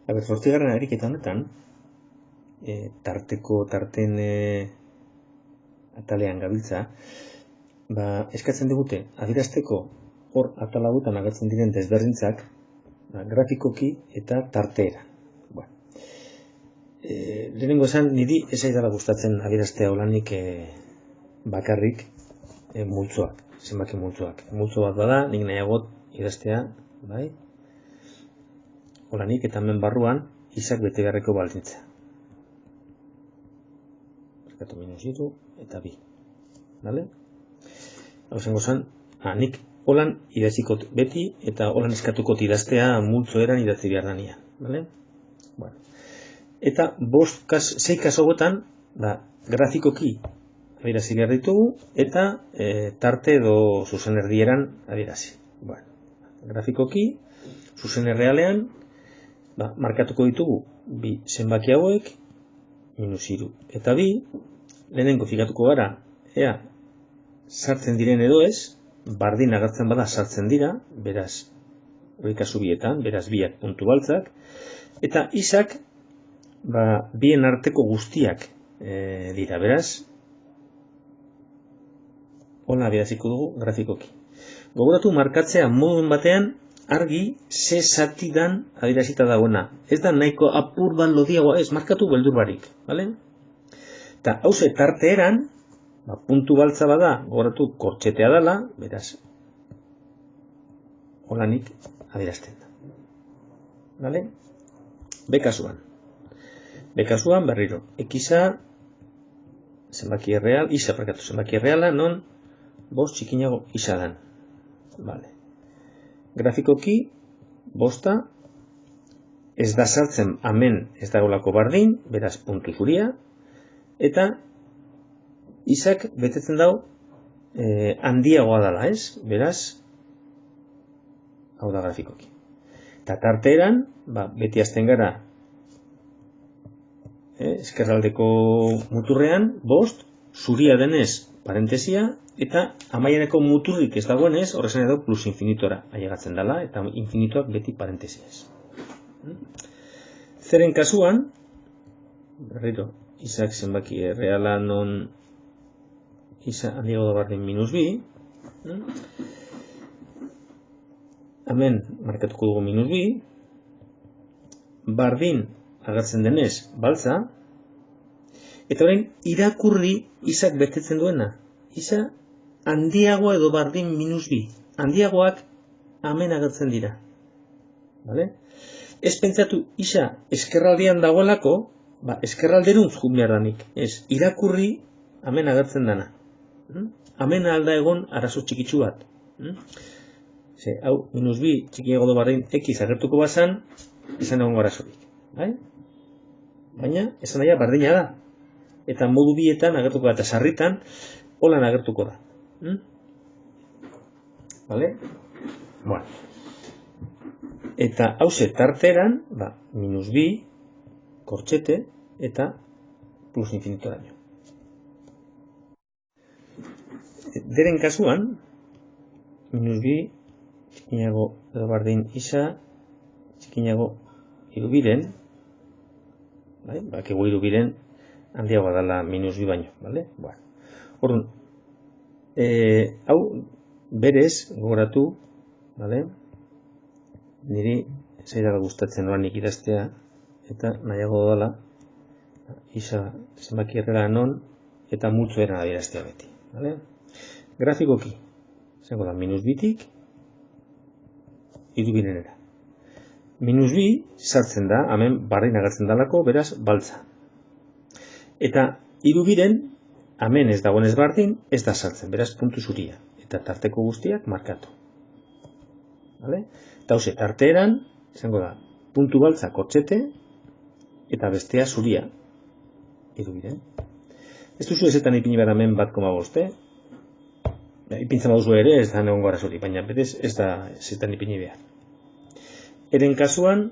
Zortzigarren ariketa honetan, tarten atalean gabiltza, eskatzen digute, adierazteko hor atal hauetan agertzen diren desberdintzak, grafikoki eta tarteera. Lehenengo esan, niri ez zaidala gustatzen adieraztea holanik bakarrik multzoak, zenbaki multzoak. Multzo bat bada, nik nahiagot idaztea, bai? Holanik eta hemen barruan, izak bete beharreko baldintza. Markatu minus iru eta bi. Bale? Hau zengo zen, nik holan idazikot beti eta holan eskatuko idaztea multzo eran idatzi behar danian. Bale? Bueno. Eta 6 kaso hauetan, grafikoki adierazi behar ditugu eta tarte edo zuzen erdieran adierazi. Bueno. Grafikoki, zuzen errealean, markatuko ditugu bi zenbaki hauek, minus iru eta bi, lehenengo fikatuko gara, ea, sartzen diren edo ez, bardin agertzen bada sartzen dira, beraz, hori kasu bietan, beraz biak puntu baltzak, eta izak, bien arteko guztiak dira, beraz, hola adieraziko dugu grafikoki. Gogoratu markatzea moduen batean, argi ze zati dan adierazita dagoena. Ez da nahiko apur bat lodiagoa, ez markatu beldur barik. Eta hauze tarteeran, puntu baltza bada, gogoratu kortxetea dela, beraz, holanik adierazten da. Bekasuan berriro, ekiza zenbaki erreal, zenbaki erreala, non 5 txikinago isa dan. Grafikoki, 5 ez da sartzen hemen ez dagolako bardin, beraz puntu zuria, eta izak betetzen dau handiagoa dela, ez? Beraz, hau da grafikoki. Eta tarteeran, beti azten gara eskerraldeko muturrean, 5, zuria denez parentesia, eta amaierako muturrik ez dagoenez, horrezan edo plus infinitora ailegatzen dela, eta infinitoak beti parentesiaz. Zeren kasuan, berriro, izak zenbaki erreala non isa handiago da bardin minus bi, hemen markatuko dugu minus bi, bardin agertzen denez baltza, eta orain irakurri izak betetzen duena. Isa handiagoa edo bardin minus bi. Handiagoak hemen agertzen dira. Ez pentsatu isa eskerraldean dagoelako, eskerralderuntz jun behar danik. Ez, irakurri hemen agertzen dana. Hemen alda egon arazo txikitsu bat. Hau, minus bi txikiago do bardin ekiz agertuko bazan, esan egon arazorik. Baina, esan daia bardina da. Eta modu bietan agertuko da, eta sarritan, holan agertuko da. Eta hauze tarteran, minus bi, kortxete, eta plus infinitoraino. Deren kasuan, minus bi, txikinago edo bardin isa, txikinago irubiren, bakigu irubiren, handiagoa dela minus bi baino, Orduan, hau berez, gogoratu, niri zaidala gustatzen doanik idaztea, eta nahiago dela, isa zenbaki errela non, eta multzo eran adieraztea beti. Grafikoki, zengo da, minus bitik, irubirenera. Minus bi sartzen da, hemen bardin agertzen dalako, beraz, baltza. Eta irubiren, hemen ez dagoenez bardin, ez da sartzen, beraz puntu zuria. Eta tarteko guztiak markatu. Eta hauze, tarteeran, izango da, puntu baltza kortxete, eta bestea zuria. Irubiren. Ez duzu ezetan ipini behar hemen 1,5, ipintzen baduzu ere, ez da negongo arazori, baina berez ez da ezetan ipini behar. Eren kasuan,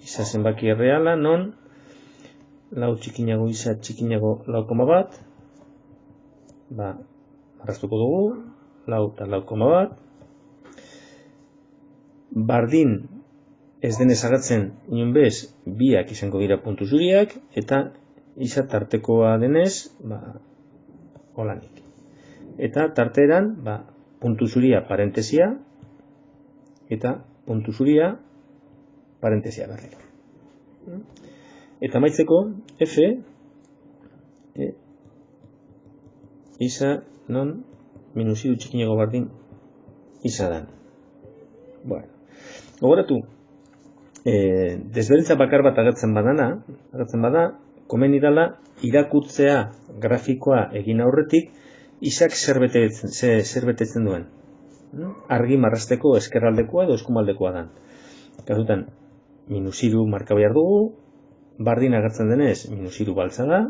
isa zenbaki erreala, non, lau txikinago isa txikinago 0,1, marraztuko dugu, lau eta 0,1, bardin ez denez agertzen inon bez, biak izango dira puntu zuriak, eta isa tartekoa denez, holanik. Eta tarteeran, puntu zuria parentesia, eta puntu zuria parentesia berriro. Eta maitzeko, F, isa non minusiru txikinago bardin isa dan. Bueno, gogoratu, desberdintza bakar bat agertzen bada, komeni dala irakurtzea grafikoa egin aurretik, isak zer betetzen duen. Argi marrasteko eskerraldekoa edo eskumaldekoa dan. Kasutan, minusiru marka behar dugu, bardin agertzen denez, minusiru baltza da,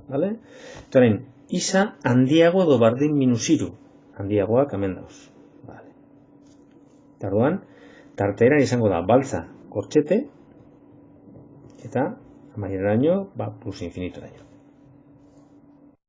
vale? Eta isa handiago edo bardin minusiru, handiagoak hemen dauz. Vale. Eta orduan, tarteeran izango da baltza kortxete, eta amaieraraino, plus infinitoraino.